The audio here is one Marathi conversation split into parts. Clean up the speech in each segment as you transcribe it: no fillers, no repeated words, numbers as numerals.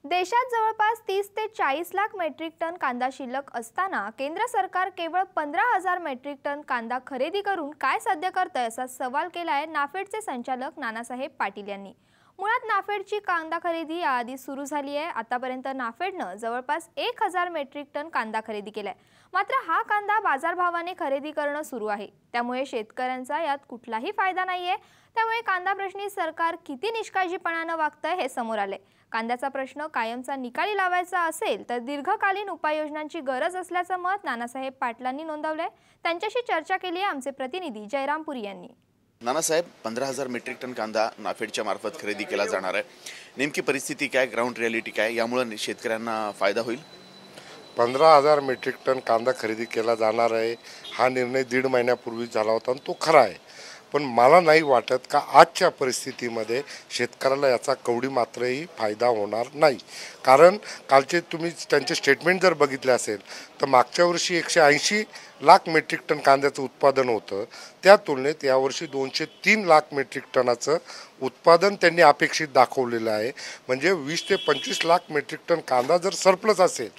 देशात जवळपास 30 ते 40 लाख मेट्रिक टन कांदा शिल्लक असताना केंद्र सरकार केवळ 15,000 मेट्रिक टन कांदा खरेदी करून काय साध्य करतंय असा सवाल केलाय नाफेडचे संचालक नानासाहेब पाटील यांनी। मुळात नाफेडची कांदा खरेदी याआधी सुरू झाली आहे। आतापर्यंत नाफेडनं जवळपास 1000 मेट्रिक टन कांदा खरेदी केलाय। मात्र हा कांदा बाजारभावाने खरेदी करणं सुरू आहे, त्यामुळे शेतकऱ्यांचा यात कुठलाही फायदा नाहीये। त्यामुळे कांदा प्रश्नी सरकार किती निष्काळजीपणाने वागतंय हे समोर आले। कांद्याचा प्रश्न कायमचा निकाली लावायचा असेल तर दीर्घकालीन उपाययोजनांची गरज असल्याचं मत नानासाहेब पाटलांनी नोंदवलंय। त्यांच्याशी चर्चा केली आहे आमचे प्रतिनिधी जयरामपुरी यांनी। नानासाहेब, 15,000 मेट्रिक टन कांदा नाफेडच्या मार्फत खरेदी केला जाणार आहे। नेमकी परिस्थिती काय, ग्राउंड रियालिटी काय, यामुळे शेतकऱ्यांना फायदा होईल? 15,000 मेट्रिक टन कांदा खरेदी केला जाणार आहे हा निर्णय 1.5 महिन्यापूर्वी झाला होता आणि तो खरा आहे। पण मला नाही वाटत का आजच्या परिस्थितीमध्ये शेतकऱ्याला याचा कवडी मात्रही फायदा होणार नाही। कारण कालचे तुम्ही त्यांचे स्टेटमेंट जर बघितले असेल तर मागच्या वर्षी 180 लाख मेट्रिक टन कांद्याचं उत्पादन होतं, त्या तुलनेत यावर्षी 203 लाख मेट्रिक टनाचं उत्पादन त्यांनी अपेक्षित दाखवलेलं आहे। म्हणजे 20 ते 25 लाख मेट्रिक टन कांदा जर सरप्लस असेल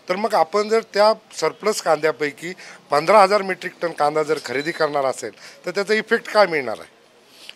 तर मग आपण जर त्या सरप्लस कांद्यापैकी 15,000 मेट्रिक टन कांदा जर खरेदी करणार असेल तर त्याचा इफेक्ट काय मिळणार आहे?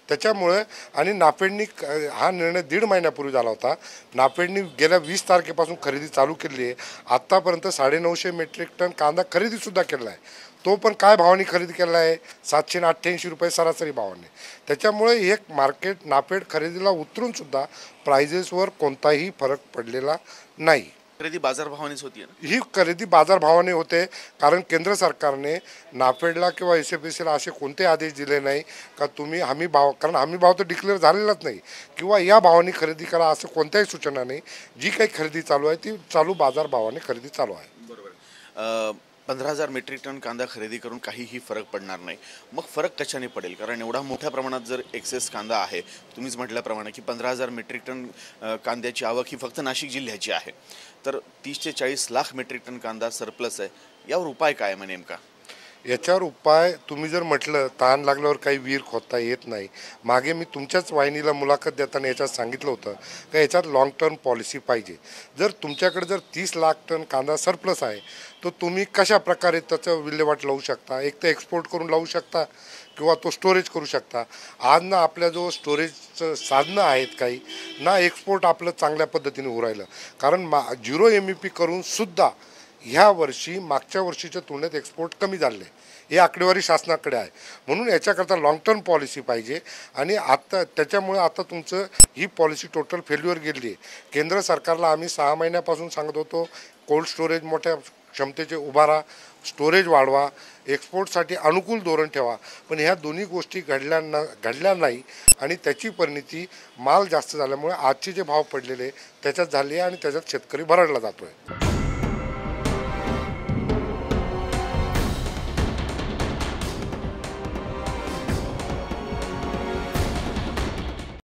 त्याच्यामुळे आणि नाफेडनी हा निर्णय 1.5 महिन्यापूर्वी झाला होता। नाफेडनी गेल्या 20 तारखेपासून खरेदी चालू केली आहे। आत्तापर्यंत 950 मेट्रिक टन कांदा खरेदीसुद्धा केला आहे। तो पण काय भावाने खरेदी केला आहे? 788 रुपये सरासरी भावाने। त्याच्यामुळे एक मार्केट नाफेड खरेदीला उतरूनसुद्धा प्राइजेसवर कोणताही फरक पडलेला नाही। खरेदी बाजारभावानेच होती ना? ही खरेदी बाजारभावाने होते, कारण केंद्र सरकारने नाफेडला किंवा SFPCला असे कोणते आदेश दिले नाही का तुम्ही हमी भाव, कारण हमी भाव तर डिक्लेअर झालेलाच नाही किंवा या भावाने खरेदी करा असं कोणत्याही सूचना नाही। जी काही खरेदी चालू आहे ती चालू बाजारभावाने खरेदी चालू आहे। बरोबर। 15,000 मेट्रिक टन कांदा खरेदी करून काहीही फरक पडणार नाही। मग फरक कशाने पडेल? कारण एवढा मोठ्या प्रमाणात जर एक्सेस कांदा आहे, तुम्हीच म्हटल्याप्रमाणे की 15,000 मेट्रिक टन कांद्याची आवक ही फक्त नाशिक जिल्ह्याची आहे, तर 30 ते 40 लाख मेट्रिक टन कांदा सरप्लस आहे। यावर उपाय काय आहे नेमका? याच्यावर उपाय तुम्ही जर म्हटलं तहान लागल्यावर काही विहीर खोदता येत नाही। मागे मी तुमच्याच वाहिनीला मुलाखत देताना याच्यात सांगितलं होतं का याच्यात लॉंग टर्म पॉलिसी पाहिजे। जर तुमच्याकडे जर 30 लाख टन कांदा सरप्लस आहे तर तुम्ही कशा प्रकारे त्याचं विल्हेवाट लावू शकता? एक तर एक्सपोर्ट करून लावू शकता किंवा तो स्टोरेज करू शकता। आज ना आपल्याजवळ स्टोरेजचं साधनं आहेत काही ना, एक्सपोर्ट आपलं चांगल्या पद्धतीने होऊ राहिलं। कारण 0 MEP करून सुद्धा ह्या वर्षी मागच्या वर्षीच्या तुलनेत एक्सपोर्ट कमी झाले, हे आकडेवारी शासनाकडे आहे। म्हणून याच्याकरता लॉंग टर्म पॉलिसी पाहिजे। आणि आता त्याच्यामुळे आता तुमचं ही पॉलिसी टोटल फेल्युअर गेली आहे। केंद्र सरकारला आम्ही 6 महिन्यापासून सांगत होतो कोल्ड स्टोरेज मोठ्या क्षमतेचे उभारा, स्टोरेज वाढवा, एक्सपोर्टसाठी अनुकूल धोरण ठेवा, पण ह्या दोन्ही गोष्टी घडल्या नाही आणि त्याची परिणती माल जास्त झाल्यामुळे आजचे जे भाव पडलेले त्याच्यात झाले आणि त्याच्यात शेतकरी भरडला जातोय।